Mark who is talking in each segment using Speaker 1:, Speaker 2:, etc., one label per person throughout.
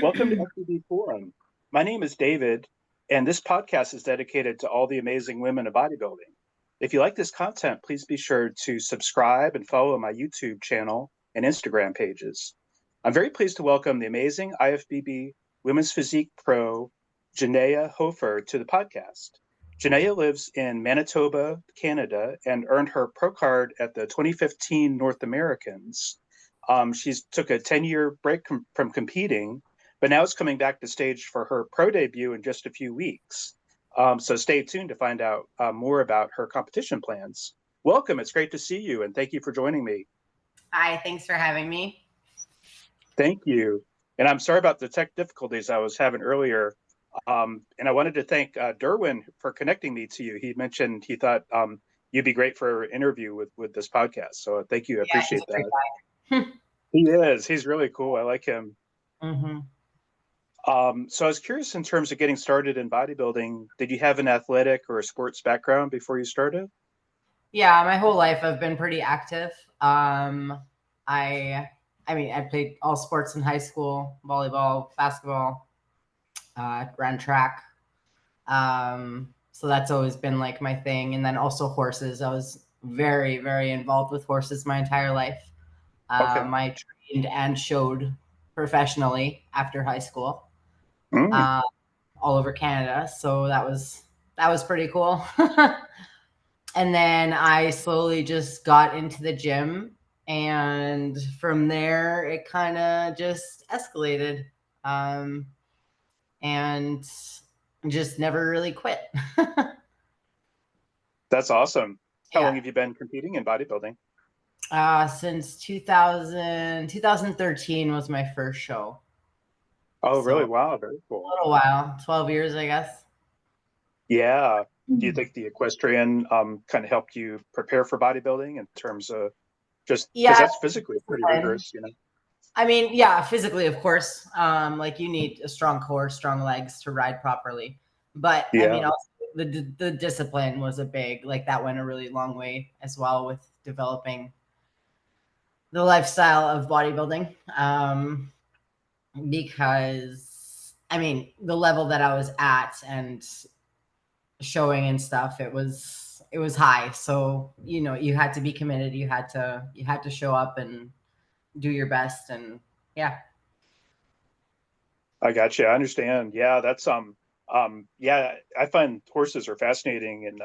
Speaker 1: Welcome to FBB Forum. My name is David, and this podcast is dedicated to all the amazing women of bodybuilding. If you like this content, please be sure to subscribe and follow my YouTube channel and Instagram pages. I'm very pleased to welcome the amazing IFBB Women's Physique Pro, Jenaya Hofer, to the podcast. Jenaya lives in Manitoba, Canada, and earned her pro card at the 2015 North Americans. She's took a 10-year break from competing, but now it's coming back to stage for her pro debut in just a few weeks. So stay tuned to find out more about her competition plans. Welcome. It's great to see you, and thank you for joining me.
Speaker 2: Hi, thanks for having me.
Speaker 1: Thank you. And I'm sorry about the tech difficulties I was having earlier. And I wanted to thank Derwin for connecting me to you. He mentioned he thought you'd be great for an interview with this podcast. So thank you. I appreciate that. He is. He's really cool. I like him.
Speaker 2: Mm-hmm.
Speaker 1: So I was curious in terms of getting started in bodybuilding, did you have an athletic or a sports background before you started?
Speaker 2: Yeah, my whole life I've been pretty active. I played all sports in high school, volleyball, basketball, ran track. So that's always been like my thing. And then also horses. I was very, very involved with horses my entire life.
Speaker 1: Okay.
Speaker 2: I trained and showed professionally after high school.
Speaker 1: Mm.
Speaker 2: All over Canada. So that was pretty cool. And then I slowly just got into the gym, and from there it kind of just escalated, and just never really quit.
Speaker 1: That's awesome. How long have you been competing in bodybuilding?
Speaker 2: Since 2013 was my first show.
Speaker 1: Oh, really? Wow. Very cool.
Speaker 2: A little while, 12 years, I guess.
Speaker 1: Yeah. Do you think the equestrian kind of helped you prepare for bodybuilding in terms of just because that's physically pretty rigorous, you know?
Speaker 2: I mean, yeah, physically, of course. Like you need a strong core, strong legs to ride properly. But I mean, also the discipline was like that went a really long way as well with developing the lifestyle of bodybuilding. Because I mean, the level that I was at and showing and stuff, it was high. So, you had to be committed. You had to show up and do your best. And yeah.
Speaker 1: I got you. I understand. Yeah, that's yeah, I find horses are fascinating, and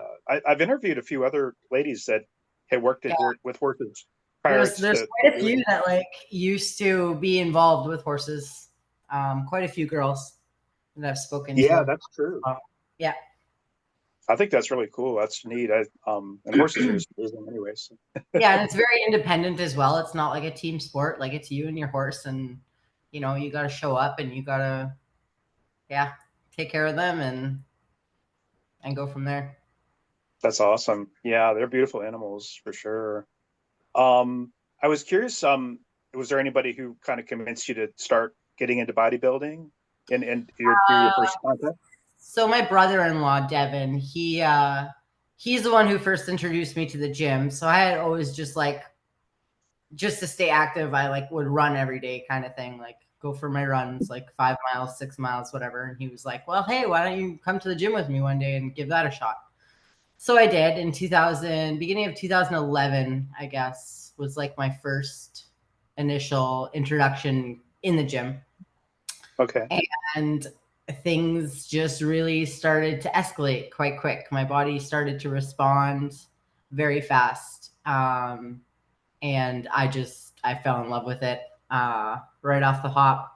Speaker 1: I've interviewed a few other ladies that had worked with horses.
Speaker 2: There's quite a few that like used to be involved with horses. Quite a few girls that I've spoken to.
Speaker 1: Yeah, that's true.
Speaker 2: Yeah.
Speaker 1: I think that's really cool. That's neat. And horses are just amazing anyways.
Speaker 2: Yeah, and it's very independent as well. It's not like a team sport. Like it's you and your horse, and you got to show up and you got to, take care of them and go from there.
Speaker 1: That's awesome. Yeah, they're beautiful animals for sure. I was curious, was there anybody who kind of convinced you to start getting into bodybuilding and your first contact?
Speaker 2: So my brother-in-law, Devin, he's the one who first introduced me to the gym. So I had always just to stay active, I would run every day kind of thing, like go for my runs, like 5 miles, 6 miles, whatever. And he was like, well, hey, why don't you come to the gym with me one day and give that a shot? So I did in beginning of 2011, I guess, was like my first initial introduction in the gym.
Speaker 1: Okay.
Speaker 2: And things just really started to escalate quite quick. My body started to respond very fast. And I fell in love with it right off the hop.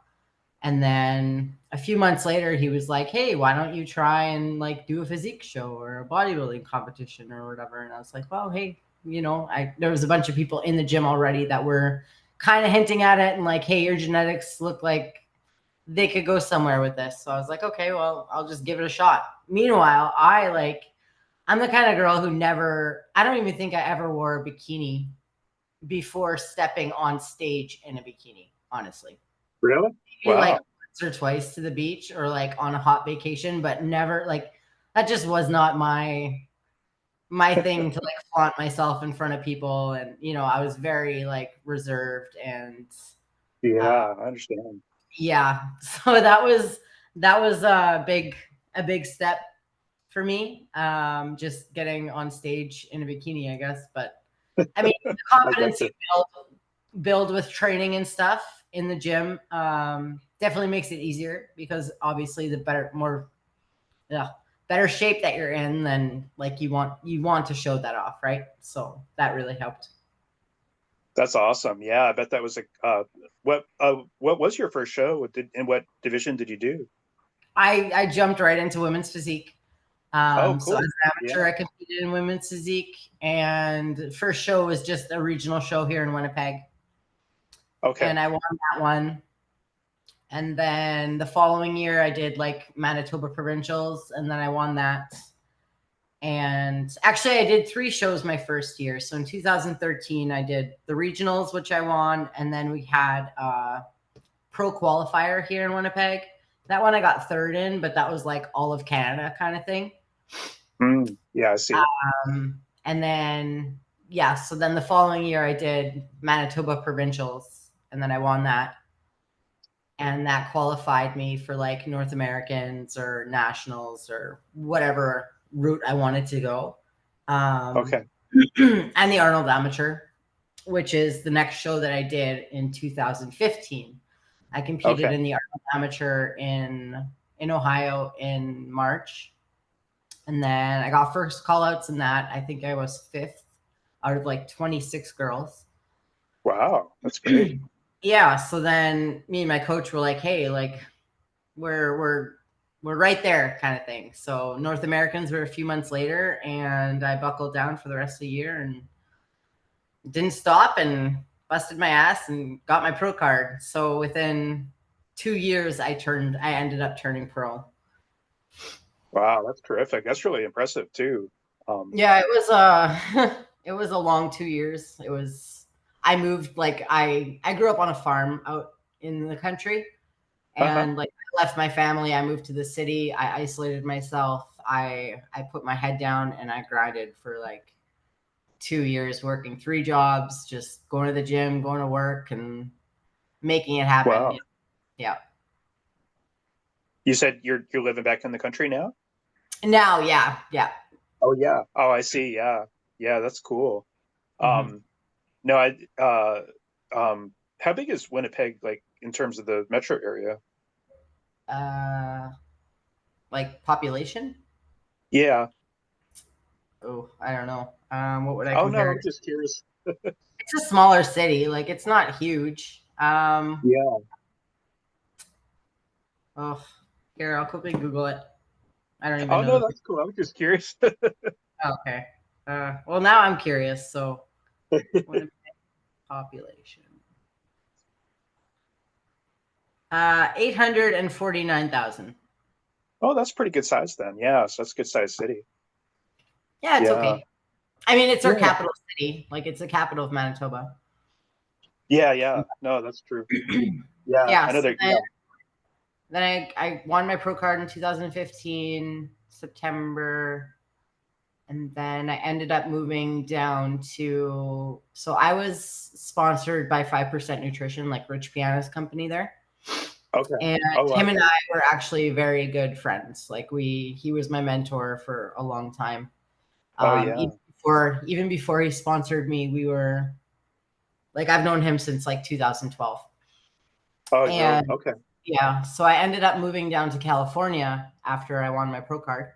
Speaker 2: And then a few months later, he was like, hey, why don't you try and do a physique show or a bodybuilding competition or whatever? And I was like, well, hey, there was a bunch of people in the gym already that were kind of hinting at it and like, hey, your genetics look like they could go somewhere with this. So I was like, okay, well, I'll just give it a shot. Meanwhile, I'm the kind of girl who I don't even think I ever wore a bikini before stepping on stage in a bikini, honestly.
Speaker 1: Really?
Speaker 2: Maybe once or twice to the beach or on a hot vacation, but never that just was not my thing to flaunt myself in front of people. And, I was very reserved and
Speaker 1: yeah, I understand.
Speaker 2: Yeah. So that was a big step for me. Just getting on stage in a bikini, I guess. But I mean, the
Speaker 1: I
Speaker 2: confidence you
Speaker 1: gotcha.
Speaker 2: build with training and stuff in the gym definitely makes it easier because obviously the yeah, better shape that you're in, then like you want to show that off, right? So that really helped.
Speaker 1: That's awesome. Yeah, I bet that was a what was your first show? In what division did you do?
Speaker 2: I jumped right into women's physique.
Speaker 1: Oh,
Speaker 2: So as
Speaker 1: cool.
Speaker 2: an
Speaker 1: Yeah.
Speaker 2: amateur, I competed in women's physique, and first show was just a regional show here in Winnipeg,
Speaker 1: Okay.
Speaker 2: and I won that one. And then the following year, I did like Manitoba provincials, and then I won that. And actually, I did three shows my first year. So in 2013, I did the regionals, which I won, and then we had pro qualifier here in Winnipeg. That one I got third in, but that was like all of Canada kind of thing.
Speaker 1: Yeah, I see.
Speaker 2: And then, yeah, so then the following year I did Manitoba provincials, and then I won that. And that qualified me for like North Americans or nationals or whatever route I wanted to go. Um,
Speaker 1: Okay.
Speaker 2: and the Arnold Amateur, which is the next show that I did in 2015. I competed
Speaker 1: Okay.
Speaker 2: in the Arnold Amateur in Ohio in March, and then I got first call outs in that. I think I was fifth out of like 26 girls.
Speaker 1: Wow, that's great.
Speaker 2: Yeah. So then me and my coach were like, hey, like we're we're right there kind of thing. So North Americans were a few months later, and I buckled down for the rest of the year and didn't stop and busted my ass and got my pro card. So within 2 years I ended up turning pro.
Speaker 1: Wow, that's terrific. That's really impressive too.
Speaker 2: Yeah, it was it was a long 2 years. It was I moved like I grew up on a farm out in the country,
Speaker 1: Uh-huh.
Speaker 2: and like I left my family, I moved to the city, I isolated myself, I put my head down and I grinded for like 2 years, working three jobs, just going to the gym, going to work, and making it happen.
Speaker 1: Wow.
Speaker 2: Yeah.
Speaker 1: You said you're living back in the country now?
Speaker 2: Now, yeah, yeah.
Speaker 1: Oh yeah. Oh, I see. Yeah. Yeah, that's cool.
Speaker 2: Hmm.
Speaker 1: Um, no, how big is Winnipeg like in terms of the metro area?
Speaker 2: Uh, like population?
Speaker 1: Yeah.
Speaker 2: Oh, I don't know. What would I
Speaker 1: Oh no,
Speaker 2: compare
Speaker 1: I'm
Speaker 2: it to?
Speaker 1: just curious.
Speaker 2: It's a smaller city. Like it's not huge.
Speaker 1: Yeah.
Speaker 2: Oh, here I'll quickly Google it. I don't even
Speaker 1: Oh
Speaker 2: know
Speaker 1: no,
Speaker 2: the.
Speaker 1: that's cool. I was just curious.
Speaker 2: Oh, okay. Well, now I'm curious. So, Winnipeg population. 849,000.
Speaker 1: Oh, that's pretty good size then. Yeah, so that's a good size city.
Speaker 2: Yeah, it's
Speaker 1: Yeah.
Speaker 2: okay. I mean, it's our
Speaker 1: Yeah.
Speaker 2: capital city. Like it's the capital of Manitoba.
Speaker 1: Yeah, yeah. No, that's true. Yeah,
Speaker 2: Yeah.
Speaker 1: I know
Speaker 2: So
Speaker 1: that. Yeah.
Speaker 2: then I won my pro card in 2015 September, and then I ended up moving down to. So I was sponsored by 5% Nutrition, like Rich Piana's company there.
Speaker 1: Okay.
Speaker 2: And
Speaker 1: Oh,
Speaker 2: him and
Speaker 1: okay.
Speaker 2: I were actually very good friends. Like he was my mentor for a long time.
Speaker 1: Oh, yeah.
Speaker 2: Even before he sponsored me, we were like I've known him since like 2012.
Speaker 1: Oh, really?
Speaker 2: And
Speaker 1: Okay.
Speaker 2: yeah, so I ended up moving down to California after I won my pro card.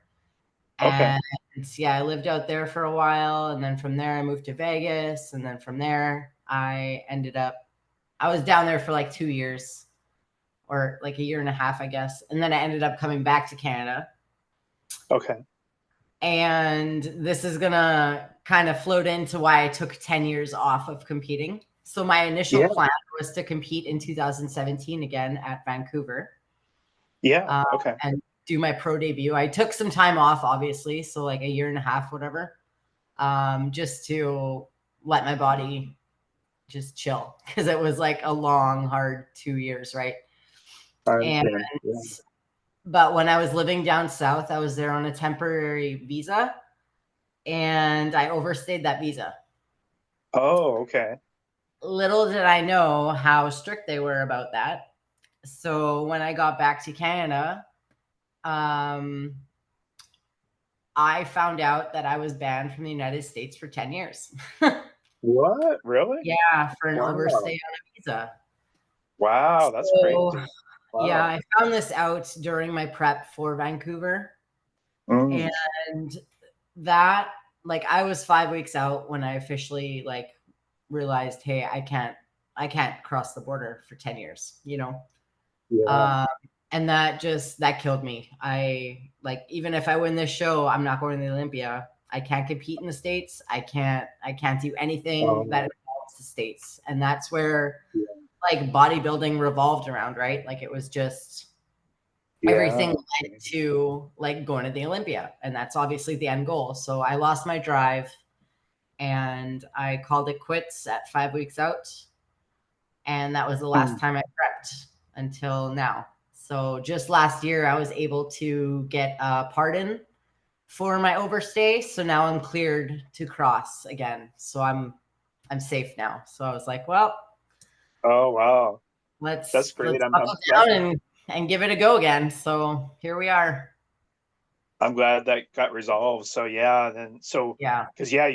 Speaker 1: Okay.
Speaker 2: And yeah, I lived out there for a while, and then from there I moved to Vegas, and then from there I was down there for like 2 years or like a year and a half, I guess. And then I ended up coming back to Canada.
Speaker 1: Okay.
Speaker 2: And this is going to kind of float into why I took 10 years off of competing. So my initial
Speaker 1: Yeah.
Speaker 2: plan was to compete in 2017 again at Vancouver,
Speaker 1: Yeah. Okay.
Speaker 2: and do my pro debut. I took some time off, obviously, so like a year and a half, whatever, just to let my body just chill because it was like a long, hard 2 years, right?
Speaker 1: I
Speaker 2: And
Speaker 1: understand. Yeah.
Speaker 2: but when I was living down south, I was there on a temporary visa, and I overstayed that visa.
Speaker 1: Oh, okay.
Speaker 2: Little did I know how strict they were about that. So when I got back to Canada, um, I found out that I was banned from the United States for 10 years.
Speaker 1: What? Really?
Speaker 2: Yeah, for an overstay
Speaker 1: Wow.
Speaker 2: on a visa.
Speaker 1: Wow, that's
Speaker 2: So
Speaker 1: crazy.
Speaker 2: yeah,
Speaker 1: Wow.
Speaker 2: I found this out during my prep for Vancouver.
Speaker 1: Mm.
Speaker 2: And that, like, I was 5 weeks out when I officially like realized, hey, I can't cross the border for 10 years, you know?
Speaker 1: Yeah.
Speaker 2: Um, and that killed me. I like, even if I win this show, I'm not going to the Olympia. I can't compete in the States. I can't do anything that
Speaker 1: Um,
Speaker 2: involves the States. And that's where
Speaker 1: yeah.
Speaker 2: like bodybuilding revolved around, right? Like it was just everything
Speaker 1: Yeah.
Speaker 2: led to like going to the Olympia. And that's obviously the end goal. So I lost my drive and I called it quits at 5 weeks out. And that was the last
Speaker 1: Mm.
Speaker 2: time I prepped until now. So just last year, I was able to get a pardon for my overstay. So now I'm cleared to cross again. So I'm safe now. So I was like, well,
Speaker 1: Oh, wow. That's
Speaker 2: let's
Speaker 1: great.
Speaker 2: buckle
Speaker 1: Glad
Speaker 2: down and give it a go again. So here we are.
Speaker 1: I'm glad that got resolved. So yeah, then so
Speaker 2: Yeah,
Speaker 1: because yeah,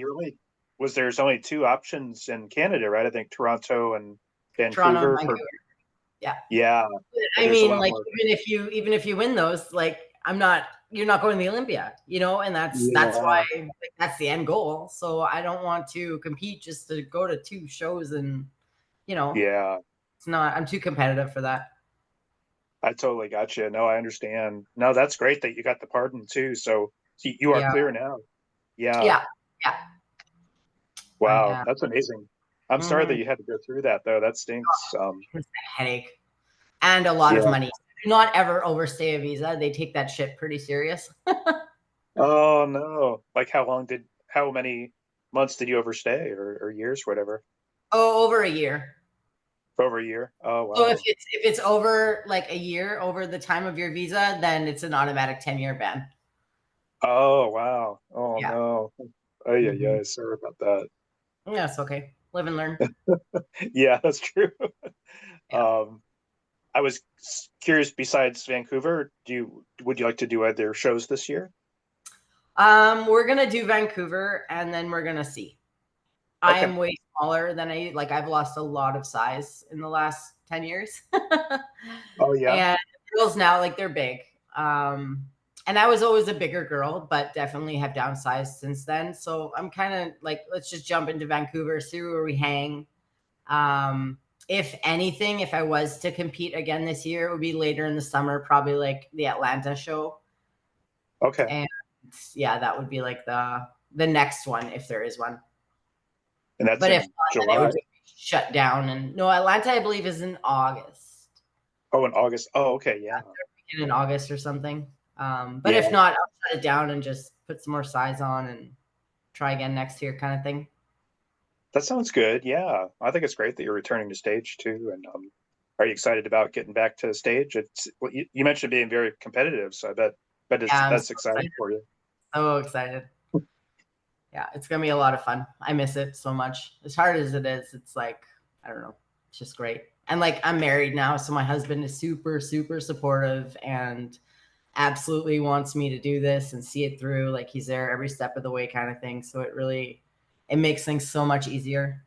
Speaker 1: there's only two options in Canada, right? I think Toronto and
Speaker 2: Toronto and
Speaker 1: Vancouver for
Speaker 2: Vancouver. Yeah.
Speaker 1: yeah, but
Speaker 2: I
Speaker 1: there's a
Speaker 2: mean,
Speaker 1: lot
Speaker 2: like
Speaker 1: more.
Speaker 2: even if you win those, like you're not going to the Olympia, you know, and that's why
Speaker 1: Yeah,
Speaker 2: like, that's the end goal. So I don't want to compete just to go to two shows and you know,
Speaker 1: yeah.
Speaker 2: it's not. I'm too competitive for that.
Speaker 1: I totally got you. No, I understand. No, that's great that you got the pardon too. So you are
Speaker 2: Yeah,
Speaker 1: clear now. Yeah.
Speaker 2: yeah, yeah. I
Speaker 1: Wow,
Speaker 2: am.
Speaker 1: that's amazing. I'm sorry that
Speaker 2: Mm,
Speaker 1: you had to go through that though. That stinks.
Speaker 2: it's a headache and a lot of
Speaker 1: Yeah.
Speaker 2: money. Do not ever overstay a visa. They take that shit pretty serious.
Speaker 1: Oh no. Like how many months did you overstay or years, whatever?
Speaker 2: Oh, over a year.
Speaker 1: For over a year? Oh
Speaker 2: So if
Speaker 1: wow.
Speaker 2: it's over like a year over the time of your visa, then it's an automatic 10-year ban.
Speaker 1: Oh wow. Oh
Speaker 2: Yeah.
Speaker 1: no. Oh yeah,
Speaker 2: Hmm.
Speaker 1: yeah. Sorry about that.
Speaker 2: Yeah, it's okay. Live and learn.
Speaker 1: Yeah, that's true.
Speaker 2: Yeah.
Speaker 1: Um, I was curious. Besides Vancouver, would you like to do other shows this year?
Speaker 2: We're gonna do Vancouver and then we're gonna see. I
Speaker 1: Okay.
Speaker 2: am way smaller than I've lost a lot of size in the last 10 years.
Speaker 1: Oh yeah.
Speaker 2: And girls now, like they're big. And I was always a bigger girl, but definitely have downsized since then. So I'm kind of like, let's just jump into Vancouver, see where we hang. Um, if anything, if I was to compete again this year, it would be later in the summer, probably like the Atlanta show.
Speaker 1: Okay.
Speaker 2: And yeah, that would be like the next one if there is one.
Speaker 1: And that's
Speaker 2: But if
Speaker 1: in
Speaker 2: not, then it
Speaker 1: July.
Speaker 2: would just be shut down. And no, Atlanta, I believe, is in August.
Speaker 1: Oh, in August. Oh, okay. Yeah.
Speaker 2: In August or something. But if
Speaker 1: Yeah.
Speaker 2: not, I'll shut it down and just put some more size on and try again next year, kind of thing.
Speaker 1: That sounds good. Yeah. I think it's great that you're returning to stage too. And are you excited about getting back to the stage? It's well, you mentioned being very competitive, so I bet
Speaker 2: Yeah, I'm so
Speaker 1: that's exciting
Speaker 2: excited.
Speaker 1: for you.
Speaker 2: So excited. Yeah, it's gonna be a lot of fun. I miss it so much. As hard as it is, it's like I don't know, it's just great. And like I'm married now, so my husband is super, super supportive and absolutely wants me to do this and see it through. Like he's there every step of the way, kind of thing. So it makes things so much easier.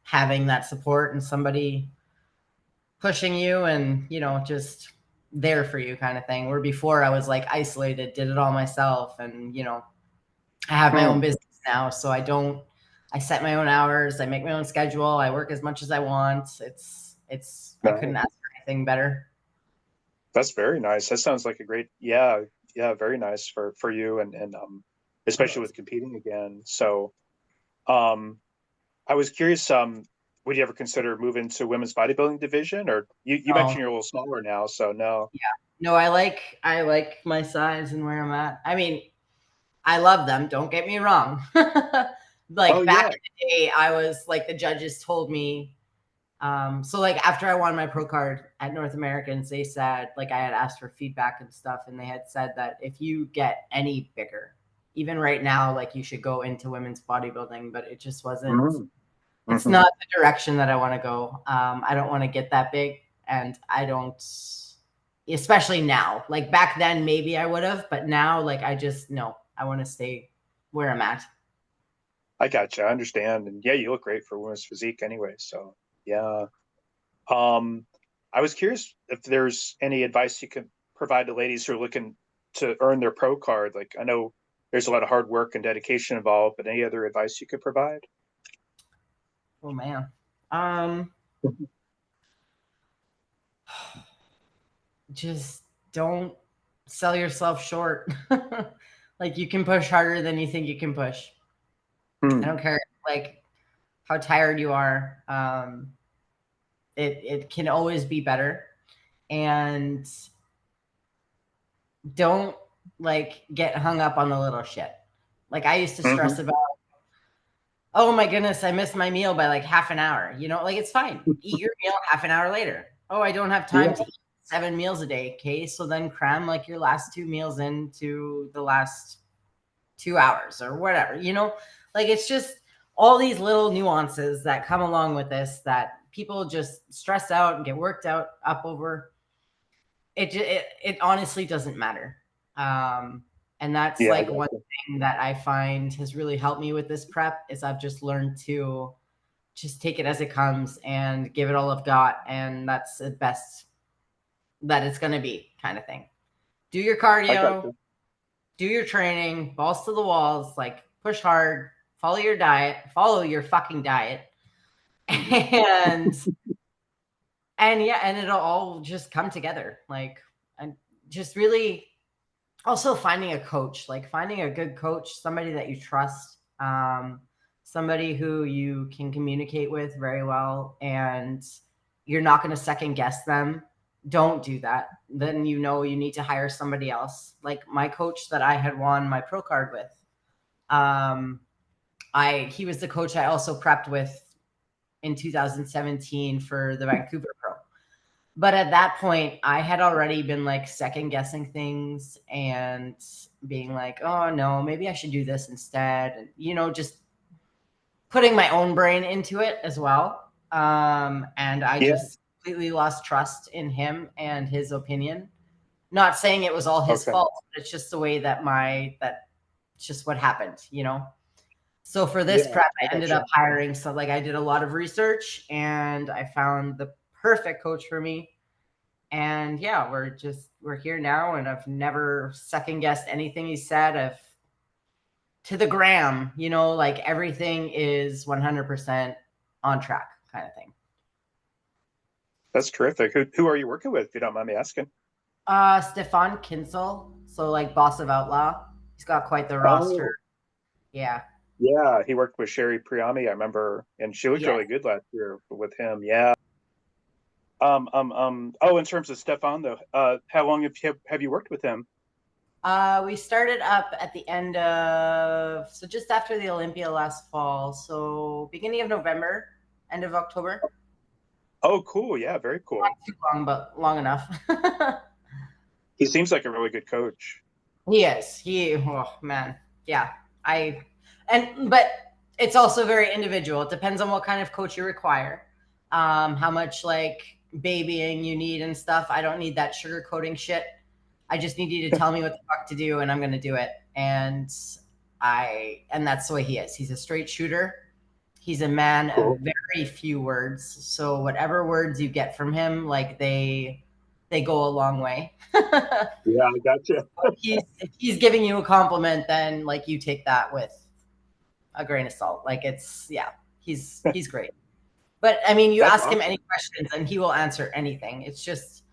Speaker 2: Having that support and somebody pushing you and just there for you, kind of thing. Where before I was like isolated, did it all myself, and I have my own
Speaker 1: Hmm.
Speaker 2: business now, so I set my own hours, I make my own schedule, I work as much as I want. It's I couldn't
Speaker 1: No,
Speaker 2: ask for anything better.
Speaker 1: that's very nice. That sounds like a great, yeah, yeah, very nice for you and especially with competing again. So, um, I was curious, would you ever consider moving to women's bodybuilding division, or you
Speaker 2: Oh,
Speaker 1: mentioned you're a little smaller now, so no.
Speaker 2: yeah. No, I like my size and where I'm at. I mean, I love them, don't get me wrong.
Speaker 1: Oh
Speaker 2: Like back
Speaker 1: yeah.
Speaker 2: in the day, I was like the judges told me. So like after I won my pro card at North Americans, they said like I had asked for feedback and stuff, and they had said that if you get any bigger, even right now, like you should go into women's bodybuilding, but it just wasn't.
Speaker 1: Mm-hmm.
Speaker 2: It's
Speaker 1: Mm-hmm.
Speaker 2: not the direction that I want to go. I don't want to get that big. And I don't, especially now. Like back then, maybe I would have, but now, like I just no, I want to stay where I'm at.
Speaker 1: I gotcha. I understand. And yeah, you look great for women's physique anyway. So yeah. Um, I was curious if there's any advice you could provide to ladies who are looking to earn their pro card. Like I know there's a lot of hard work and dedication involved, but any other advice you could provide?
Speaker 2: Oh man. Um, just don't sell yourself short. Like you can push harder than you think you can push. I
Speaker 1: Hmm.
Speaker 2: don't care like how tired you are. It can always be better. And don't like get hung up on the little shit. Like I used to stress
Speaker 1: Hmm.
Speaker 2: about, oh my goodness, I missed my meal by like half an hour. You know, like it's fine. Eat your meal half an hour later. Oh, I don't have time to
Speaker 1: Yeah.
Speaker 2: eat 7 meals a day. Okay. So then cram like your last 2 meals into the last 2 hours or whatever, you know, like it's just all these little nuances that come along with this that people just stress out and get worked out up over. It honestly doesn't matter. And that's
Speaker 1: Yeah, I
Speaker 2: like one
Speaker 1: gotcha.
Speaker 2: thing that I find has really helped me with this prep is I've just learned to just take it as it comes and give it all I've got. And that's the best that it's going to be kind of thing. Do your
Speaker 1: I
Speaker 2: cardio,
Speaker 1: gotcha.
Speaker 2: do your training, balls to the walls, like push hard, follow your diet, follow your fucking diet. And yeah, and it'll all just come together. Like and just really also finding a coach, like finding a good coach, somebody that you trust, somebody who you can communicate with very well, and you're not going to second guess them. Don't do that. Then you know you need to hire somebody else. Like my coach that I had won my pro card with, um, he was the coach I also prepped with in 2017 for the Vancouver Pro. But at that point, I had already been like second guessing things and being like, oh no, maybe I should do this instead. And, you know, just putting my own brain into it as well. And I
Speaker 1: Yeah.
Speaker 2: just completely lost trust in him and his opinion. Not saying it was all his
Speaker 1: Okay.
Speaker 2: fault, but it's just the way that it's just what happened, you know? So for this
Speaker 1: Yeah,
Speaker 2: prep,
Speaker 1: I
Speaker 2: I ended up
Speaker 1: gotcha.
Speaker 2: hiring. So like I did a lot of research and I found the perfect coach for me. And yeah, we're here now, and I've never second guessed anything he said. I've to the gram, you know, like everything is 100% on track, kind of thing.
Speaker 1: That's terrific. Who are you working with, if you don't mind me asking?
Speaker 2: Stefan Kinsel, so like Boss of Outlaw, he's got quite the roster.
Speaker 1: Oh,
Speaker 2: Yeah,
Speaker 1: yeah. He worked with Sherry Priami, I remember, and she looked
Speaker 2: yeah.
Speaker 1: really good last year with him. Yeah. Oh, in terms of Stefan, though, how long have you worked with him?
Speaker 2: We started up at the end of so just after the Olympia last fall, so beginning of November, end of October.
Speaker 1: Oh, cool. Yeah, very
Speaker 2: Not
Speaker 1: cool.
Speaker 2: too long, but long enough.
Speaker 1: He seems like a really good coach.
Speaker 2: He is. Oh man. Yeah. But it's also very individual. It depends on what kind of coach you require, how much like babying you need and stuff. I don't need that sugarcoating shit. I just need you to tell me what the fuck to do and I'm going to do it. And that's the way he is. He's a straight shooter. He's a man of
Speaker 1: Cool.
Speaker 2: very few words. So whatever words you get from him, like they go a long way.
Speaker 1: Yeah, I gotcha.
Speaker 2: If he's giving you a compliment, then like you take that with a grain of salt. Like it's yeah, he's great. But I mean, you
Speaker 1: That's
Speaker 2: ask him
Speaker 1: awesome.
Speaker 2: any questions and he will answer anything. It's just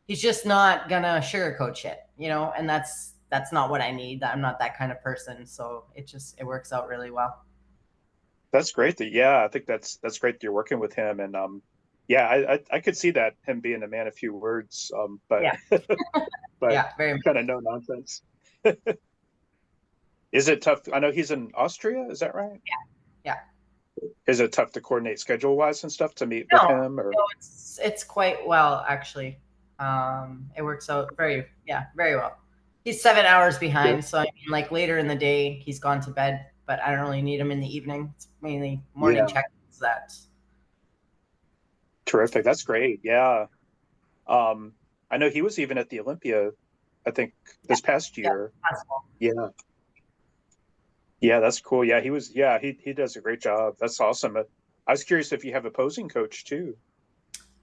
Speaker 2: he's just not gonna sugarcoat shit, you know. And that's not what I need. I'm not that kind of person. So it works out really well.
Speaker 1: That's great that, yeah, I think that's great that you're working with him. And yeah, I could see that him being a man of few words, but
Speaker 2: Yeah,
Speaker 1: but
Speaker 2: yeah, very much.
Speaker 1: kind of no nonsense. Is it tough? I know he's in Austria, is that right?
Speaker 2: Yeah.
Speaker 1: Is it tough to coordinate schedule wise and stuff to meet with
Speaker 2: No,
Speaker 1: him or
Speaker 2: no, it's quite well actually. It works out very well. He's 7 hours
Speaker 1: good?
Speaker 2: behind, so I mean, like later in the day, he's gone to bed, but I don't really need him in the evening. It's mainly morning
Speaker 1: Yeah,
Speaker 2: check-ins that.
Speaker 1: terrific. That's great. Yeah. I know he was even at the Olympia, I think, this past
Speaker 2: Yeah,
Speaker 1: year.
Speaker 2: possible.
Speaker 1: Yeah. Yeah, that's cool. Yeah, he was. Yeah, he does a great job. That's awesome. I was curious if you have a posing coach too.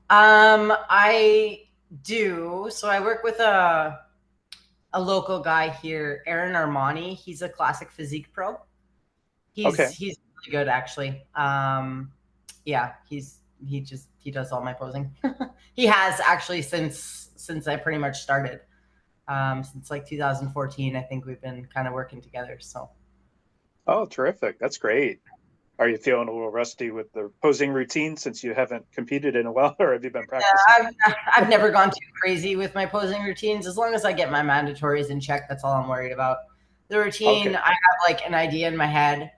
Speaker 2: I do. So I work with a local guy here, Aaron Armani. He's a classic physique pro.
Speaker 1: Okay.
Speaker 2: He's really good actually. Yeah, he does all my posing. He has actually since I pretty much started. Since like 2014, I think we've been kind of working together. So
Speaker 1: Oh, terrific. That's great. Are you feeling a little rusty with the posing routine since you haven't competed in a while, or have you been practicing?
Speaker 2: I've never gone too crazy with my posing routines. As long as I get my mandatories in check, that's all I'm worried about. The routine,
Speaker 1: Okay.
Speaker 2: I have like an idea in my head,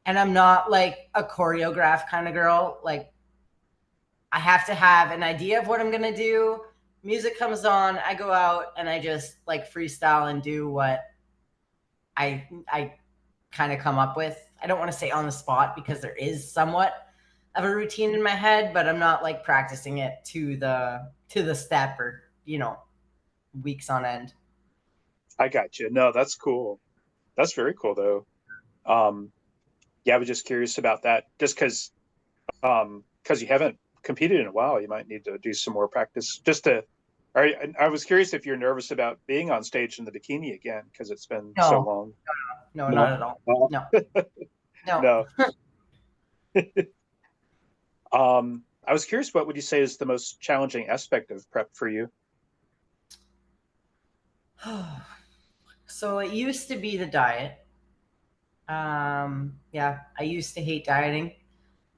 Speaker 2: and I'm not like a choreograph kind of girl. Like I have to have an idea of what I'm gonna do. Music comes on, I go out and I just like freestyle and do what I kind of come up with. I don't want to say on the spot because there is somewhat of a routine in my head, but I'm not like practicing it to the step or, weeks on end.
Speaker 1: I got you. No, that's cool. That's very cool though. Um, yeah, I was just curious about that. Just because you haven't competed in a while, you might need to do some more practice. I was curious if you're nervous about being on stage in the bikini again because it's been so
Speaker 2: No,
Speaker 1: long.
Speaker 2: no, not
Speaker 1: No,
Speaker 2: at all.
Speaker 1: no,
Speaker 2: No, no.
Speaker 1: no. I was curious, what would you say is the most challenging aspect of prep for you?
Speaker 2: So it used to be the diet. Yeah, I used to hate dieting,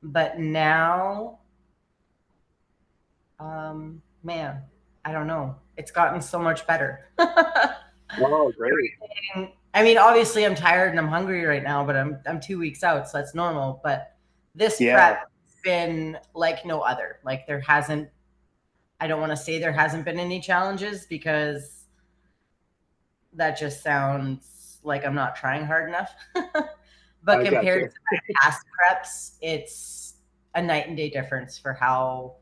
Speaker 2: but now, man, I don't know. It's gotten so much better.
Speaker 1: Oh, great.
Speaker 2: I mean, obviously, I'm tired and I'm hungry right now, but I'm 2 weeks out, so that's normal. But this
Speaker 1: Yeah,
Speaker 2: prep has been like no other. Like there hasn't. I don't want to say there hasn't been any challenges because that just sounds like I'm not trying hard enough. But
Speaker 1: I got
Speaker 2: compared
Speaker 1: you.
Speaker 2: to my past preps, it's a night and day difference for how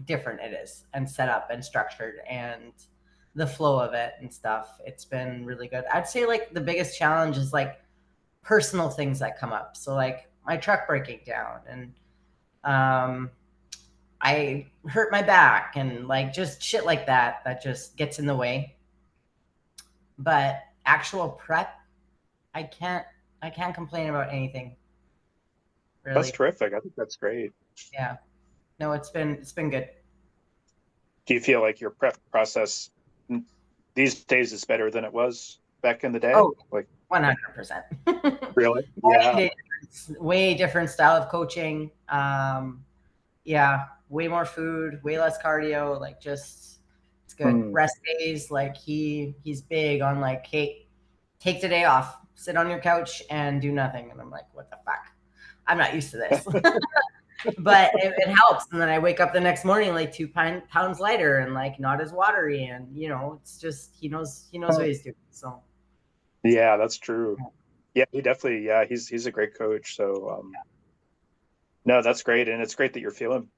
Speaker 2: different it is and set up and structured and the flow of it and stuff. It's been really good. I'd say like the biggest challenge is like personal things that come up. So like my truck breaking down and um I hurt my back and like just shit like that that just gets in the way. But actual prep, I can't I can't complain about anything
Speaker 1: That's
Speaker 2: really.
Speaker 1: terrific. I think that's great.
Speaker 2: Yeah. No, it's been good.
Speaker 1: Do you feel like your prep process these days is better than it was back in the day?
Speaker 2: Oh,
Speaker 1: Like,
Speaker 2: 100%.
Speaker 1: really? Yeah.
Speaker 2: way, way different style of coaching. Yeah, way more food, way less cardio. Like just it's good.
Speaker 1: Hmm.
Speaker 2: Rest days, like he's big on like, hey, take the day off, sit on your couch and do nothing. And I'm like, what the fuck? I'm not used to this. But it helps. And then I wake up the next morning like 2 pounds lighter and like not as watery. And it's just he knows what he's doing. So
Speaker 1: Yeah, that's true. Yeah, he definitely. Yeah, he's a great coach. So, no, that's great, and it's great that you're feeling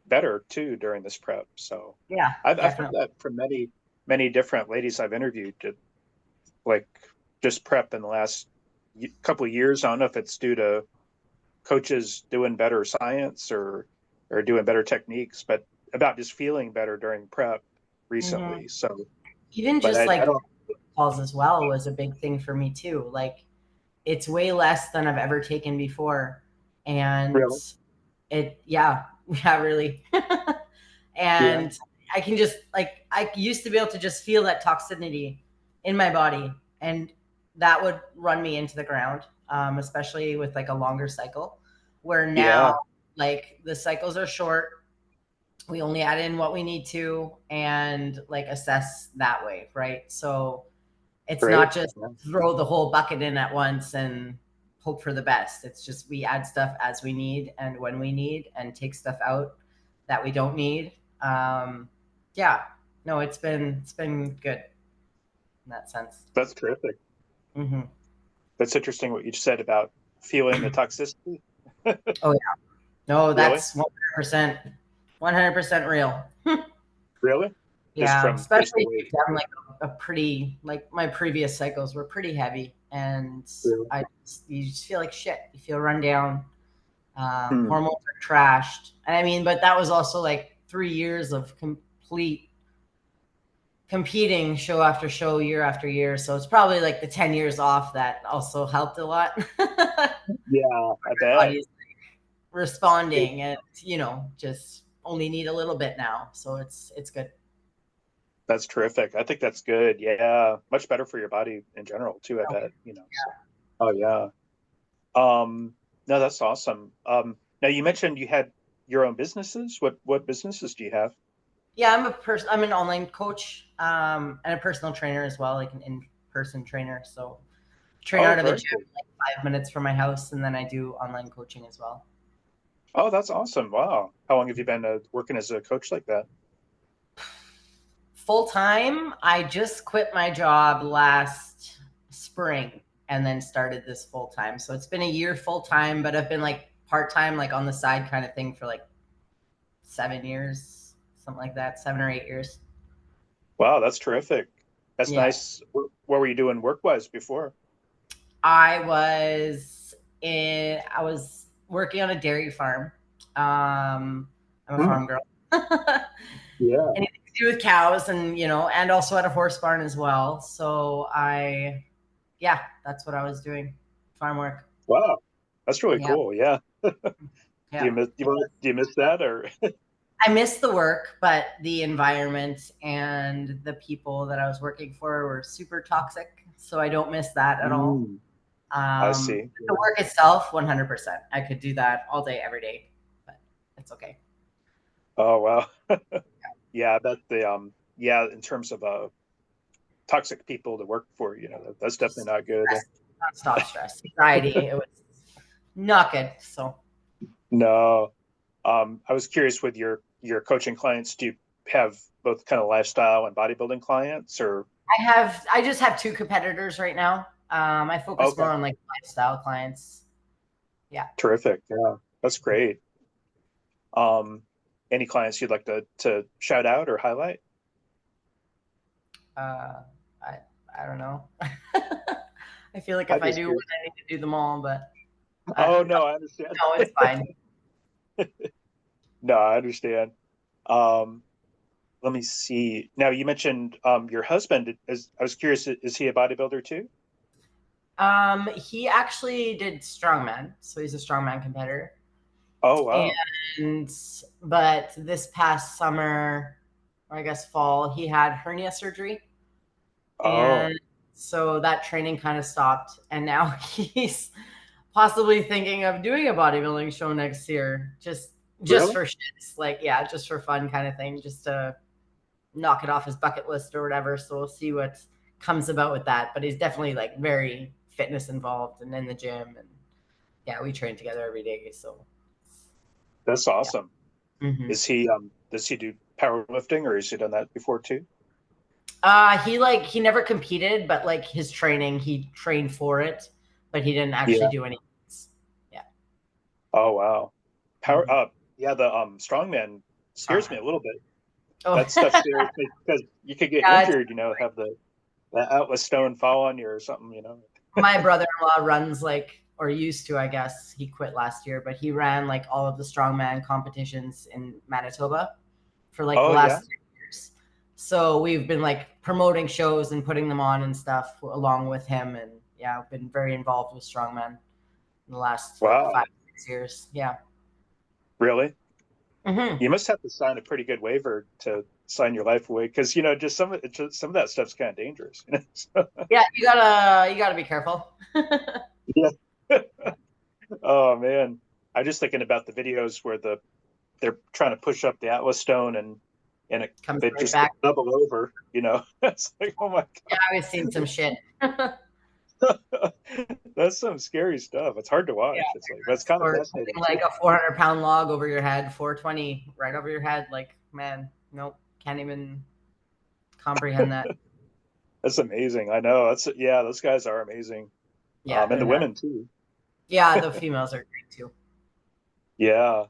Speaker 1: better too during this prep. So,
Speaker 2: yeah,
Speaker 1: I've heard
Speaker 2: definitely.
Speaker 1: that from many different ladies I've interviewed. Like just prep in the last couple of years. I don't know if it's due to coaches doing better science or doing better techniques, but about just feeling better during prep
Speaker 2: Hmm.
Speaker 1: recently. So,
Speaker 2: Even
Speaker 1: but
Speaker 2: just
Speaker 1: I
Speaker 2: like
Speaker 1: don't
Speaker 2: calls as well was a big thing for me too. Like it's way less than I've ever taken before. And
Speaker 1: really.
Speaker 2: yeah, yeah, really.
Speaker 1: Yeah.
Speaker 2: And I can just like I used to be able to just feel that toxicity in my body, and that would run me into the ground, especially with like a longer cycle. Where
Speaker 1: Yeah.
Speaker 2: now, like the cycles are short, we only add in what we need to, and like assess that way, right? So it's
Speaker 1: Great.
Speaker 2: not just
Speaker 1: Yeah.
Speaker 2: throw the whole bucket in at once and hope for the best. It's just we add stuff as we need and when we need and take stuff out that we don't need. Yeah, no, it's been good in that sense.
Speaker 1: That's terrific.
Speaker 2: Hmm.
Speaker 1: That's interesting what you said about feeling the toxicity.
Speaker 2: Oh yeah, no,
Speaker 1: Really?
Speaker 2: that's 100%, 100% real.
Speaker 1: Really? Just
Speaker 2: Yeah,
Speaker 1: from just the
Speaker 2: especially if
Speaker 1: weight.
Speaker 2: you've done like a pretty, like my previous cycles were pretty heavy, and
Speaker 1: Really?
Speaker 2: you just feel like shit. You feel run down.
Speaker 1: Hmm.
Speaker 2: Hormones are trashed. And I mean, but that was also like 3 years of complete competing show after show, year after year. So it's probably like the 10 years off that also helped a lot. My
Speaker 1: Yeah, I bet.
Speaker 2: body's
Speaker 1: It,
Speaker 2: responding and, just only need a little bit now. So it's good.
Speaker 1: that's terrific. I think that's good. Yeah, much better for your body in general too, I bet, So, oh yeah. No, that's awesome. Now you mentioned you had your own businesses. What businesses do you have?
Speaker 2: Yeah, I'm an online coach, and a personal trainer as well, like an in-person trainer. So train
Speaker 1: Oh,
Speaker 2: out of the
Speaker 1: very
Speaker 2: gym
Speaker 1: cool.
Speaker 2: like 5 minutes from my house, and then I do online coaching as well.
Speaker 1: Oh, that's awesome. Wow. How long have you been working as a coach like that?
Speaker 2: Full time, I just quit my job last spring and then started this full time. So it's been a year full time, but I've been like part time, like on the side kind of thing for like 7 years, something like that, 7 or 8 years.
Speaker 1: Wow, that's terrific. That's
Speaker 2: Yeah.
Speaker 1: nice. What were you doing work-wise before?
Speaker 2: I was working on a dairy farm. I'm a
Speaker 1: Hmm.
Speaker 2: farm girl.
Speaker 1: Yeah.
Speaker 2: Anything to do with cows, and and also at a horse barn as well. So yeah, that's what I was doing. Farm work.
Speaker 1: Wow. That's really
Speaker 2: Yeah.
Speaker 1: cool. Yeah. Do you
Speaker 2: Yeah.
Speaker 1: miss do you miss that or
Speaker 2: I miss the work, but the environment and the people that I was working for were super toxic. So I don't miss that at all.
Speaker 1: Mm, I see.
Speaker 2: The
Speaker 1: Yeah.
Speaker 2: work itself, 100%. I could do that all day, every day, but it's okay.
Speaker 1: Oh wow. Yeah, yeah, in terms of toxic people to work for, that's definitely
Speaker 2: Just
Speaker 1: not good.
Speaker 2: stress, nonstop stress, anxiety. It was not good. So
Speaker 1: No. I was curious with your coaching clients, do you have both kind of lifestyle and bodybuilding clients or
Speaker 2: I just have two competitors right now. I focus
Speaker 1: okay,
Speaker 2: more on like lifestyle clients. Yeah.
Speaker 1: terrific. Yeah, that's great. Um, any clients you'd like to shout out or highlight?
Speaker 2: Uh, I I don't know. I feel like
Speaker 1: I
Speaker 2: if I
Speaker 1: just
Speaker 2: do one, I need to do them all, but
Speaker 1: Oh
Speaker 2: no,
Speaker 1: no, I understand.
Speaker 2: no, it's fine.
Speaker 1: No, I understand. Um, let me see. Now you mentioned your husband is I was curious, is he a bodybuilder too?
Speaker 2: He actually did strongman, so he's a strongman competitor.
Speaker 1: Oh wow.
Speaker 2: And but this past summer, or I guess fall, he had hernia surgery,
Speaker 1: Oh,
Speaker 2: and so that training kind of stopped. And now he's possibly thinking of doing a bodybuilding show next year, just
Speaker 1: really?
Speaker 2: for shits, like yeah, just for fun kind of thing, just to knock it off his bucket list or whatever. So we'll see what comes about with that. But he's definitely like very fitness involved and in the gym, and yeah, we train together every day. So
Speaker 1: That's
Speaker 2: yeah.
Speaker 1: awesome.
Speaker 2: Mm-hmm.
Speaker 1: Does he do powerlifting or has he done that before too?
Speaker 2: He never competed, but like his training, he trained for it, but he didn't actually
Speaker 1: Yeah.
Speaker 2: do any. Yeah.
Speaker 1: Oh wow. Power
Speaker 2: Mm-hmm.
Speaker 1: up. Yeah, the strongman scares me
Speaker 2: Strongman.
Speaker 1: a little bit.
Speaker 2: Oh,
Speaker 1: That stuff scares me because you could get
Speaker 2: yeah. It's
Speaker 1: injured, have the Atlas stone fall on you or something.
Speaker 2: My brother-in-law runs like, or used to, I guess. He quit last year, but he ran like all of the strongman competitions in Manitoba for like the
Speaker 1: Oh yeah.
Speaker 2: last 3 years. So we've been like promoting shows and putting them on and stuff along with him. And yeah, I've been very involved with strongman in the last like
Speaker 1: Wow.
Speaker 2: 5 6 years. Yeah.
Speaker 1: Really?
Speaker 2: Hmm.
Speaker 1: You must have to sign a pretty good waiver to sign your life away because just some of that stuff's kind of dangerous. So,
Speaker 2: Yeah, you gotta be careful.
Speaker 1: yeah. Oh man. I'm just thinking about the videos where they're trying to push up the Atlas stone and
Speaker 2: Comes
Speaker 1: they
Speaker 2: right
Speaker 1: just
Speaker 2: back.
Speaker 1: double over. It's like, oh my
Speaker 2: Yeah, I've seen some shit.
Speaker 1: God. That's some scary stuff. It's hard to
Speaker 2: Yeah,
Speaker 1: watch. It's like, but it's kind of
Speaker 2: or
Speaker 1: fascinating
Speaker 2: something like
Speaker 1: too.
Speaker 2: a 400-pound log over your head, 420 right over your head. Like, man, nope, can't even comprehend that.
Speaker 1: That's amazing. I know. Yeah, those guys are amazing.
Speaker 2: Yeah,
Speaker 1: And
Speaker 2: they're
Speaker 1: the
Speaker 2: nuts.
Speaker 1: women too.
Speaker 2: Yeah, the females are great too.
Speaker 1: Yeah.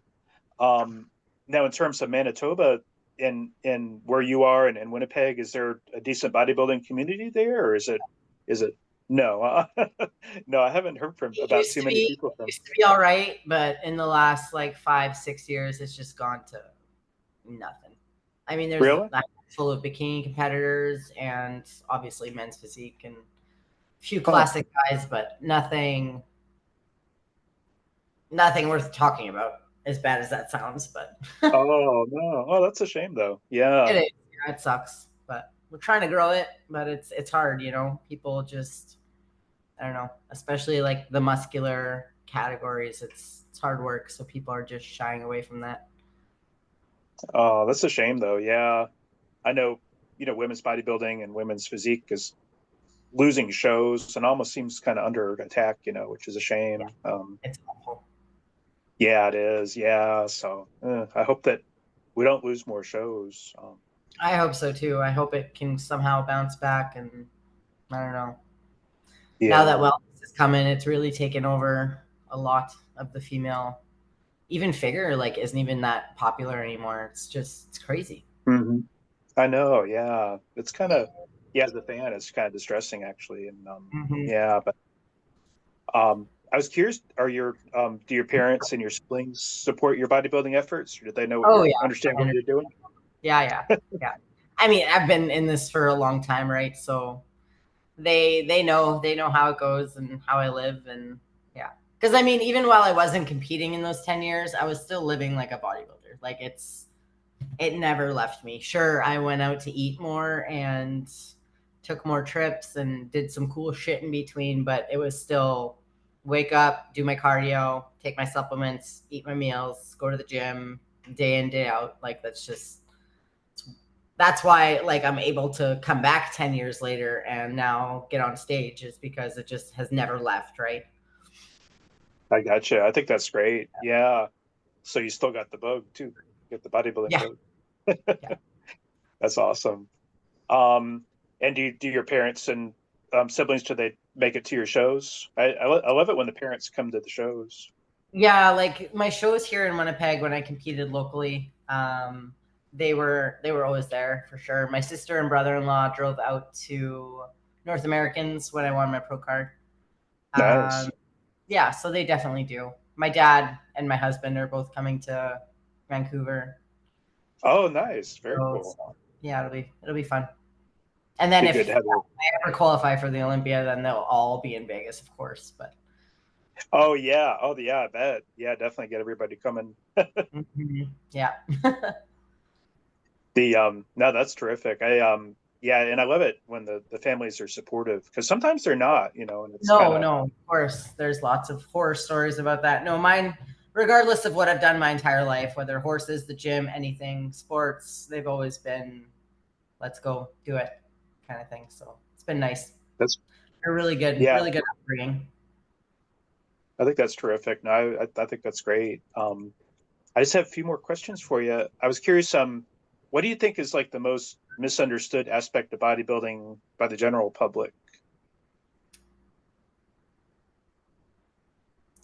Speaker 1: Um, now in terms of Manitoba, in where you are in Winnipeg, is there a decent bodybuilding community there, or is it no? No, I haven't heard from
Speaker 2: It
Speaker 1: about
Speaker 2: used
Speaker 1: too
Speaker 2: to
Speaker 1: many
Speaker 2: be
Speaker 1: people from.
Speaker 2: used to be all right, but in the last like 5-6 years, it's just gone to nothing. I mean, there's a
Speaker 1: Really?
Speaker 2: handful of bikini competitors and obviously men's physique and a few
Speaker 1: Huh.
Speaker 2: classic guys, but nothing worth talking about. As bad as that sounds, but
Speaker 1: Oh no. Oh, that's a shame though. Yeah.
Speaker 2: it is. Yeah, it sucks. But we're trying to grow it, but it's hard, you know. People just I don't know, especially like the muscular categories. It's hard work, so people are just shying away from that.
Speaker 1: Oh, that's a shame though. Yeah. I know, women's bodybuilding and women's physique is losing shows and almost seems kind of under attack, which is a
Speaker 2: Yeah,
Speaker 1: shame.
Speaker 2: it's awful.
Speaker 1: Yeah, it is. Yeah. So I hope that we don't lose more shows.
Speaker 2: I hope so too. I hope it can somehow bounce back, and I don't know. Now that
Speaker 1: Yeah.
Speaker 2: wellness is coming, it's really taken over a lot of the female. Even figure like isn't even that popular anymore. It's crazy.
Speaker 1: Hmm. I know. Yeah. It's kind of, yeah, as a fan, it's kind of distressing actually. And
Speaker 2: Hmm.
Speaker 1: yeah, but I was curious, do your parents and your siblings support your bodybuilding efforts, or do they know
Speaker 2: Oh yeah,
Speaker 1: understand what
Speaker 2: 100.
Speaker 1: you're doing?
Speaker 2: Yeah, yeah, yeah. I mean, I've been in this for a long time, right? So they know how it goes and how I live, and yeah. Because I mean, even while I wasn't competing in those 10 years, I was still living like a bodybuilder. Like it never left me. Sure, I went out to eat more and took more trips and did some cool shit in between, but it was still wake up, do my cardio, take my supplements, eat my meals, go to the gym day in, day out. Like that's why like I'm able to come back 10 years later and now get on stage is because it just has never left, right?
Speaker 1: I gotcha. I think that's great. Yeah. So you still got the bug too. Get the bodybuilding
Speaker 2: Yeah.
Speaker 1: bug.
Speaker 2: Yeah.
Speaker 1: That's awesome. Um, and do your parents and siblings, do they make it to your shows? I love it when the parents come to the shows.
Speaker 2: Yeah, like my shows here in Winnipeg when I competed locally, they were always there for sure. My sister and brother-in-law drove out to North Americans when I won my pro card.
Speaker 1: Nice.
Speaker 2: Um, yeah, so they definitely do. My dad and my husband are both coming to Vancouver.
Speaker 1: Oh, nice. Very cool.
Speaker 2: So yeah, it'll be fun. And then
Speaker 1: Be good
Speaker 2: if
Speaker 1: to have a.
Speaker 2: I ever qualify for the Olympia, then they'll all be in Vegas, of course. But
Speaker 1: Oh yeah. Oh yeah. I bet. Yeah, definitely get everybody coming.
Speaker 2: yeah.
Speaker 1: The no, that's terrific. Yeah, and I love it when the families are supportive because sometimes they're not, and it's kind
Speaker 2: No,
Speaker 1: of.
Speaker 2: no, of course. There's lots of horror stories about that. No, mine, regardless of what I've done my entire life, whether horses, the gym, anything, sports, they've always been, let's go do it kind of thing. So it's been nice.
Speaker 1: That's
Speaker 2: A
Speaker 1: yeah.
Speaker 2: really good upbringing.
Speaker 1: I think that's terrific. No, I think that's great. I just have a few more questions for you. I was curious, what do you think is like the most misunderstood aspect of bodybuilding by the general public?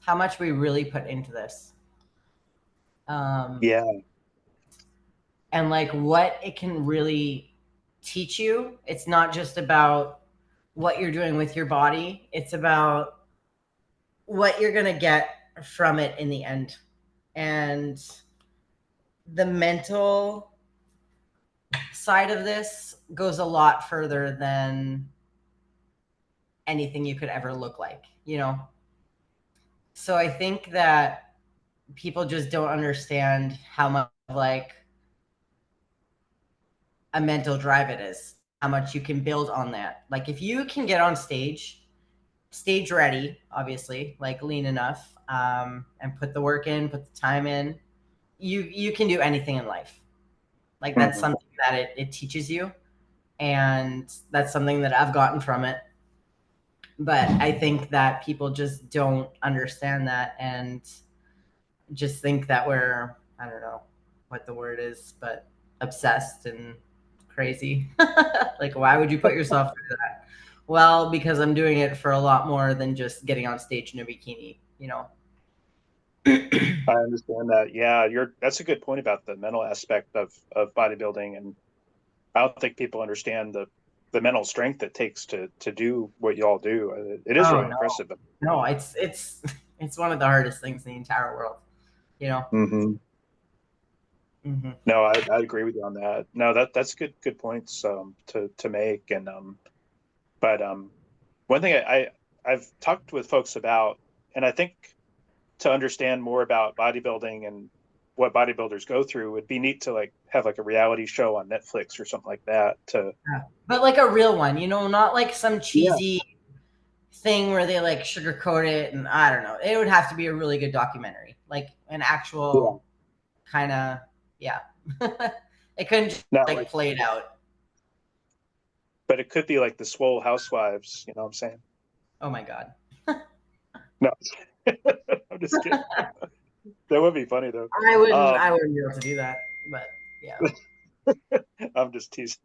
Speaker 2: How much we really put into this. Um,
Speaker 1: Yeah.
Speaker 2: and like what it can really teach you. It's not just about what you're doing with your body, it's about what you're going to get from it in the end. And the mental side of this goes a lot further than anything you could ever look like, you know? So I think that people just don't understand how much like a mental drive it is, how much you can build on that. Like if you can get on stage ready, obviously, like lean enough, and put the work in, put the time in, you can do anything in life. Like that's
Speaker 1: Hmm.
Speaker 2: something that it teaches you, and that's something that I've gotten from it. But I think that people just don't understand that and just think that we're, I don't know what the word is, but obsessed and crazy. Like, why would you put yourself through that? Well, because I'm doing it for a lot more than just getting on stage in a bikini, you know?
Speaker 1: I understand that. Yeah, that's a good point about the mental aspect of bodybuilding, and I don't think people understand the mental strength it takes to do what you all do. It is
Speaker 2: Oh
Speaker 1: really
Speaker 2: no,
Speaker 1: impressive.
Speaker 2: no, it's it's one of the hardest things in the entire world. You know.
Speaker 1: Hmm.
Speaker 2: Hmm.
Speaker 1: No, I agree with you on that. No, that's good points to make. And but one thing I've talked with folks about, and I think to understand more about bodybuilding and what bodybuilders go through would be neat to like have like a reality show on Netflix or something like that. To
Speaker 2: Yeah. But like a real one, not like some
Speaker 1: Yeah,
Speaker 2: cheesy thing where they like sugarcoat it, and I don't know. It would have to be a really good documentary, like an
Speaker 1: yeah.
Speaker 2: actual kind of, yeah. It couldn't just
Speaker 1: Not
Speaker 2: like
Speaker 1: like,
Speaker 2: play it out.
Speaker 1: but it could be like the Swole Housewives. You know what I'm saying?
Speaker 2: Oh my god.
Speaker 1: No, I'm just kidding. That would be funny though.
Speaker 2: I
Speaker 1: Um,
Speaker 2: wouldn't be able to do that. But yeah.
Speaker 1: I'm just teasing,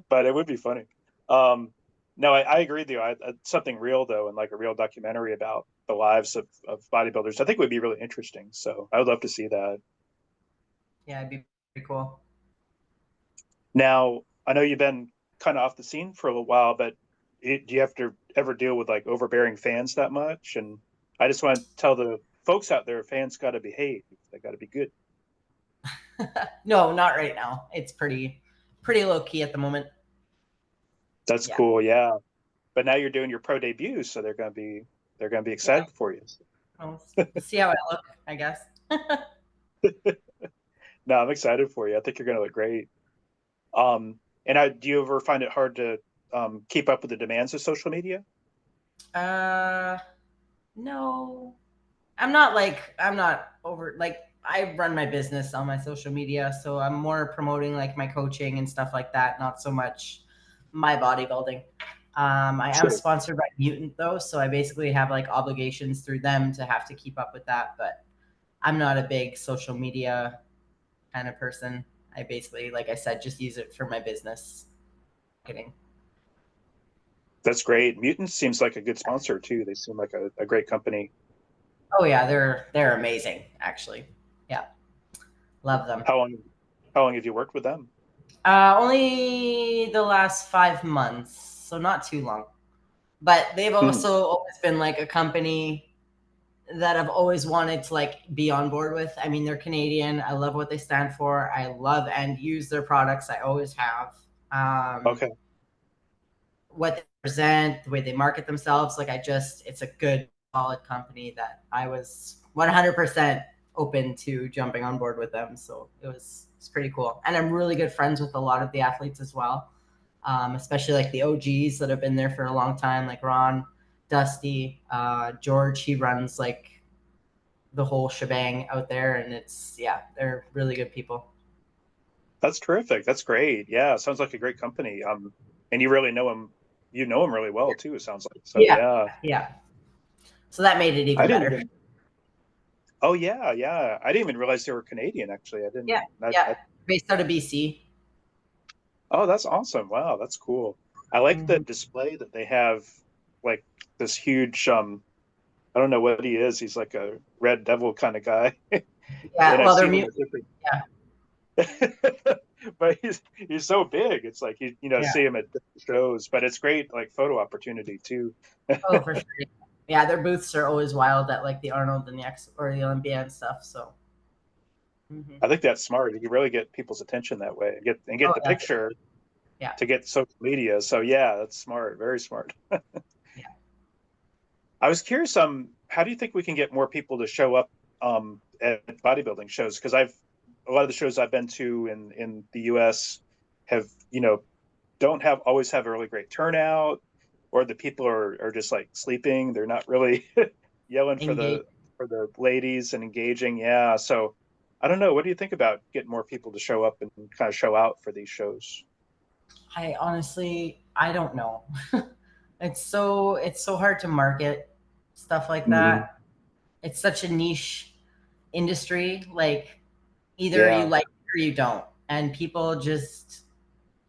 Speaker 1: but it would be funny. Um, no, I agree with you. Something real though, and like a real documentary about the lives of bodybuilders, I think would be really interesting. So I would love to see that.
Speaker 2: Yeah, it'd be pretty cool.
Speaker 1: Now, I know you've been kind of off the scene for a little while, but do you have to ever deal with like overbearing fans that much? And I just want to tell the folks out there, fans got to behave. They got to be good.
Speaker 2: No, not right now. It's pretty low key at the moment.
Speaker 1: That's
Speaker 2: Yeah.
Speaker 1: cool. Yeah. But now you're doing your pro debut, so they're going to be
Speaker 2: Yeah.
Speaker 1: excited for you.
Speaker 2: We'll see how I look, I guess.
Speaker 1: No, I'm excited for you. I think you're going to look great. And do you ever find it hard to keep up with the demands of social media?
Speaker 2: uh no. I'm not over like I run my business on my social media, so I'm more promoting like my coaching and stuff like that, not so much my bodybuilding. I am
Speaker 1: Sure.
Speaker 2: sponsored by Mutant though, so I basically have like obligations through them to have to keep up with that, but I'm not a big social media kind of person. I basically, like I said, just use it for my business marketing.
Speaker 1: That's great. Mutant seems like a good sponsor too. They seem like a great company.
Speaker 2: Oh yeah, they're amazing actually. Yeah, love them.
Speaker 1: How long how long have you worked with them?
Speaker 2: Only the last 5 months, so not too long. But they've
Speaker 1: Hmm.
Speaker 2: also always been like a company that I've always wanted to like be on board with. I mean, they're Canadian. I love what they stand for. I love and use their products. I always have.
Speaker 1: Okay.
Speaker 2: What they present, the way they market themselves, it's a good, solid company that I was 100% open to jumping on board with them. So it's pretty cool. And I'm really good friends with a lot of the athletes as well, especially like the OGs that have been there for a long time, like Ron, Dusty, George. He runs like the whole shebang out there, and yeah, they're really good people.
Speaker 1: That's terrific. That's great. Yeah, sounds like a great company. And you really know him. You know him really well too. It sounds like. So
Speaker 2: Yeah,
Speaker 1: yeah,
Speaker 2: yeah. So that made it
Speaker 1: I
Speaker 2: even
Speaker 1: didn't
Speaker 2: better.
Speaker 1: even. Oh yeah, yeah. I didn't even realize they were Canadian. Actually, I
Speaker 2: Yeah,
Speaker 1: didn't.
Speaker 2: yeah. Based out of BC.
Speaker 1: Oh, that's awesome. Wow, that's cool. I like the
Speaker 2: Hmm.
Speaker 1: display that they have, like this huge. I don't know what he is. He's like a red devil kind of guy,
Speaker 2: Yeah,
Speaker 1: and I've
Speaker 2: well, they're
Speaker 1: seen him
Speaker 2: mute.
Speaker 1: at different.
Speaker 2: Yeah,
Speaker 1: But he's so big. It's like
Speaker 2: yeah.
Speaker 1: see him at different shows. But it's great, like photo opportunity too.
Speaker 2: Oh, for sure. Yeah, their booths are always wild at like the Arnold and the X or the Olympia and stuff. So,
Speaker 1: I
Speaker 2: hmm.
Speaker 1: think that's smart. You can really get people's attention that way and get
Speaker 2: Oh
Speaker 1: the
Speaker 2: yeah,
Speaker 1: picture
Speaker 2: yeah,
Speaker 1: to get social media. So yeah, that's smart. Very smart.
Speaker 2: yeah.
Speaker 1: I was curious, how do you think we can get more people to show up at bodybuilding shows? Because a lot of the shows I've been to in the US have, don't have always have a really great turnout, or the people are just like sleeping. They're not really yelling for
Speaker 2: Engage.
Speaker 1: the ladies and engaging. Yeah. So I don't know. What do you think about getting more people to show up and kind of show out for these shows?
Speaker 2: I honestly, I don't know. It's so hard to market stuff like
Speaker 1: Hmm.
Speaker 2: that. It's such a niche industry. Like either you
Speaker 1: Yeah.
Speaker 2: like it or you don't, and people just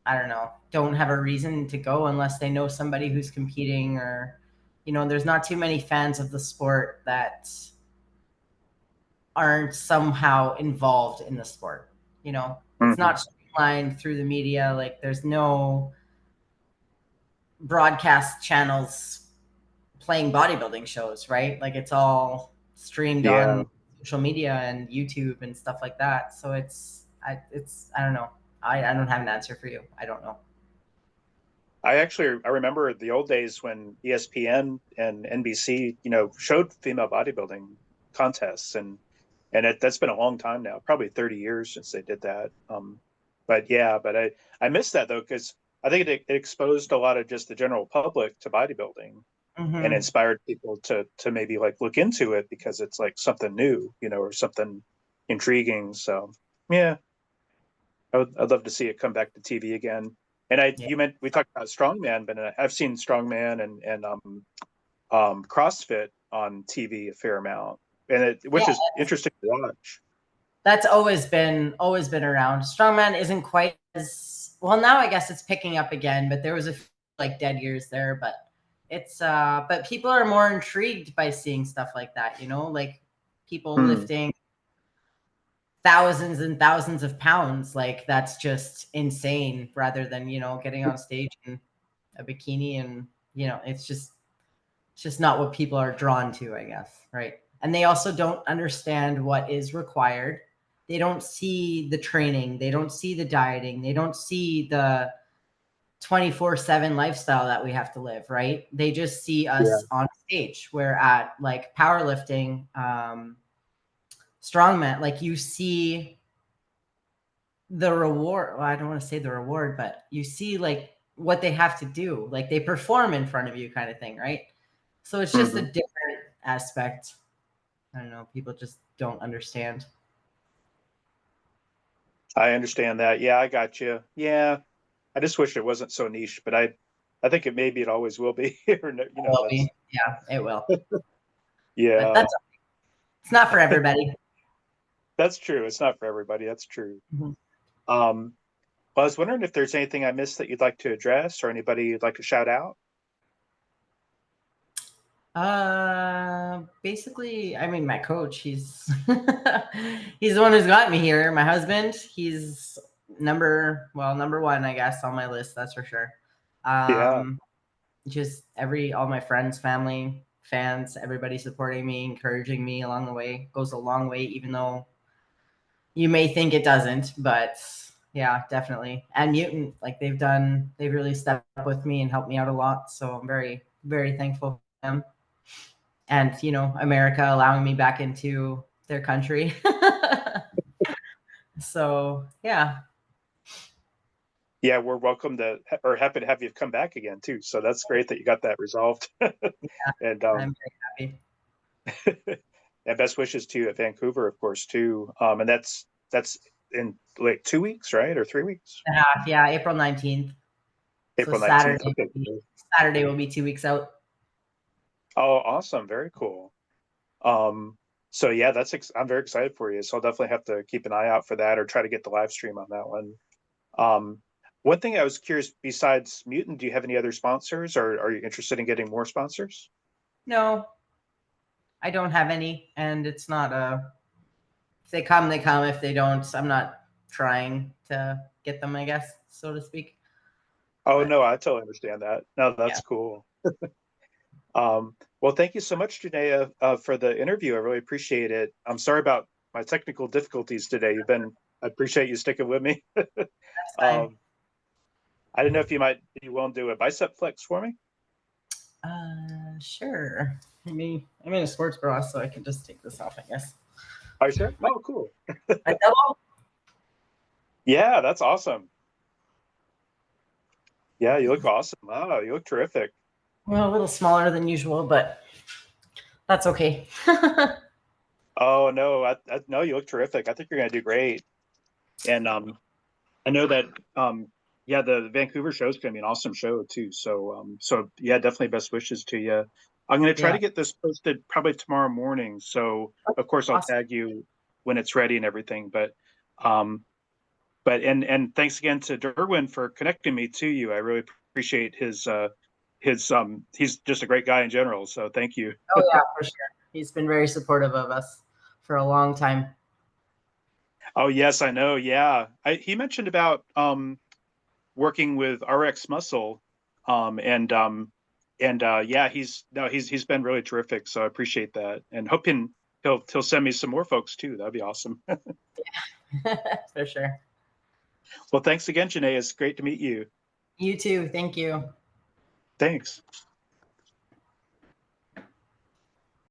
Speaker 2: I don't know, don't have a reason to go unless they know somebody who's competing or there's not too many fans of the sport that aren't somehow involved in the sport. You know, it's
Speaker 1: Hmm.
Speaker 2: not streamlined through the media. Like there's no broadcast channels playing bodybuilding shows, right? Like it's all streamed
Speaker 1: Yeah.
Speaker 2: on social media and YouTube and stuff like that. So I don't know. I don't have an answer for you. I don't know.
Speaker 1: I remember the old days when ESPN and NBC, showed female bodybuilding contests, and that's been a long time now, probably 30 years since they did that. But yeah, but I miss that though, because I think it exposed a lot of just the general public to bodybuilding and
Speaker 2: Mm-hmm.
Speaker 1: inspired people to maybe like look into it because it's like something new, or something intriguing. So yeah, I'd love to see it come back to TV again. And
Speaker 2: Yeah.
Speaker 1: we talked about strongman, but I've seen strongman and CrossFit on TV a fair amount,
Speaker 2: Yeah,
Speaker 1: which is interesting to watch.
Speaker 2: that's always been around. Strongman isn't quite as well now. I guess it's picking up again, but there was a few, like dead years there. But people are more intrigued by seeing stuff like that. You know, like people
Speaker 1: Hmm.
Speaker 2: lifting thousands and thousands of pounds. Like that's just insane. Rather than getting on stage in a bikini and it's just not what people are drawn to, I guess, right? And they also don't understand what is required. They don't see the training, they don't see the dieting, they don't see the 24/7 lifestyle that we have to live, right? They just see
Speaker 1: Yeah.
Speaker 2: us on stage. Where at like powerlifting, strongman, like you see the reward. Well, I don't want to say the reward, but you see like what they have to do. Like they perform in front of you kind of thing, right? So it's just a
Speaker 1: Hmm.
Speaker 2: different aspect. I don't know. People just don't understand.
Speaker 1: I understand that. Yeah, I got you. Yeah, I just wish it wasn't so niche, but I think maybe it always will be. Or
Speaker 2: It will
Speaker 1: that's
Speaker 2: be. Yeah, it will. But
Speaker 1: yeah,
Speaker 2: it's not for everybody.
Speaker 1: that's true. It's not for everybody. That's true.
Speaker 2: Mhm.
Speaker 1: Um, well, I was wondering if there's anything I missed that you'd like to address, or anybody you'd like to shout out.
Speaker 2: Basically, I mean, my coach, he's he's the one who's got me here. My husband, he's number one, I guess, on my list. That's for sure.
Speaker 1: Yeah.
Speaker 2: Um, just all my friends, family, fans, everybody supporting me, encouraging me along the way goes a long way, even though you may think it doesn't, but yeah, definitely. And Mutant, like they've really stepped up with me and helped me out a lot. So I'm very, very thankful for them. And America allowing me back into their country. So yeah,
Speaker 1: Yeah, we're welcome to or happy to have you come back again too. So that's great that you got that resolved. And
Speaker 2: I'm very happy.
Speaker 1: and best wishes to you at Vancouver, of course, too. And that's in like 2 weeks, right? Or 3 weeks?
Speaker 2: Yeah, April 19th. So
Speaker 1: April 19th. Okay.
Speaker 2: Saturday will be 2 weeks out.
Speaker 1: Oh, awesome. Very cool. Um, so yeah, I'm very excited for you. So I'll definitely have to keep an eye out for that or try to get the live stream on that one. Um, one thing I was curious, besides Mutant, do you have any other sponsors, or are you interested in getting more sponsors?
Speaker 2: No, I don't have any, and it's not a. If they come, they come. If they don't, I'm not trying to get them, I guess, so to speak.
Speaker 1: Oh
Speaker 2: But
Speaker 1: no, I totally understand that. No,
Speaker 2: yeah,
Speaker 1: that's cool. Well, thank you so much, Jenaya, for the interview. I really appreciate it. I'm sorry about my technical difficulties today. I appreciate you sticking with me.
Speaker 2: that's fine.
Speaker 1: um, I didn't know if you might be willing to do a bicep flex for me.
Speaker 2: Sure. Maybe I'm in a sports bra, so I can just take this off, I guess.
Speaker 1: Are you sure? Oh, cool.
Speaker 2: A double?
Speaker 1: Yeah, that's awesome. Yeah, you look awesome. Wow, you look terrific.
Speaker 2: Well, a little smaller than usual, but that's okay.
Speaker 1: Oh no, no, you look terrific. I think you're gonna do great. And I know that yeah, the Vancouver show is gonna be an awesome show too. So yeah, definitely best wishes to you. I'm gonna try
Speaker 2: Yeah.
Speaker 1: to get this posted probably tomorrow morning. So of course I'll
Speaker 2: Awesome.
Speaker 1: tag you when it's ready and everything. Um and thanks again to Derwin for connecting me to you. I really appreciate his he's just a great guy in general. So thank you.
Speaker 2: Oh yeah, for sure. He's been very supportive of us for a long time.
Speaker 1: Oh yes, I know. Yeah, he mentioned about working with RX Muscle, yeah, he's been really terrific. So I appreciate that, and hoping he'll send me some more folks too. That'd be awesome.
Speaker 2: For sure.
Speaker 1: Well, thanks again, Janae. It's great to meet you.
Speaker 2: You too. Thank you.
Speaker 1: Thanks.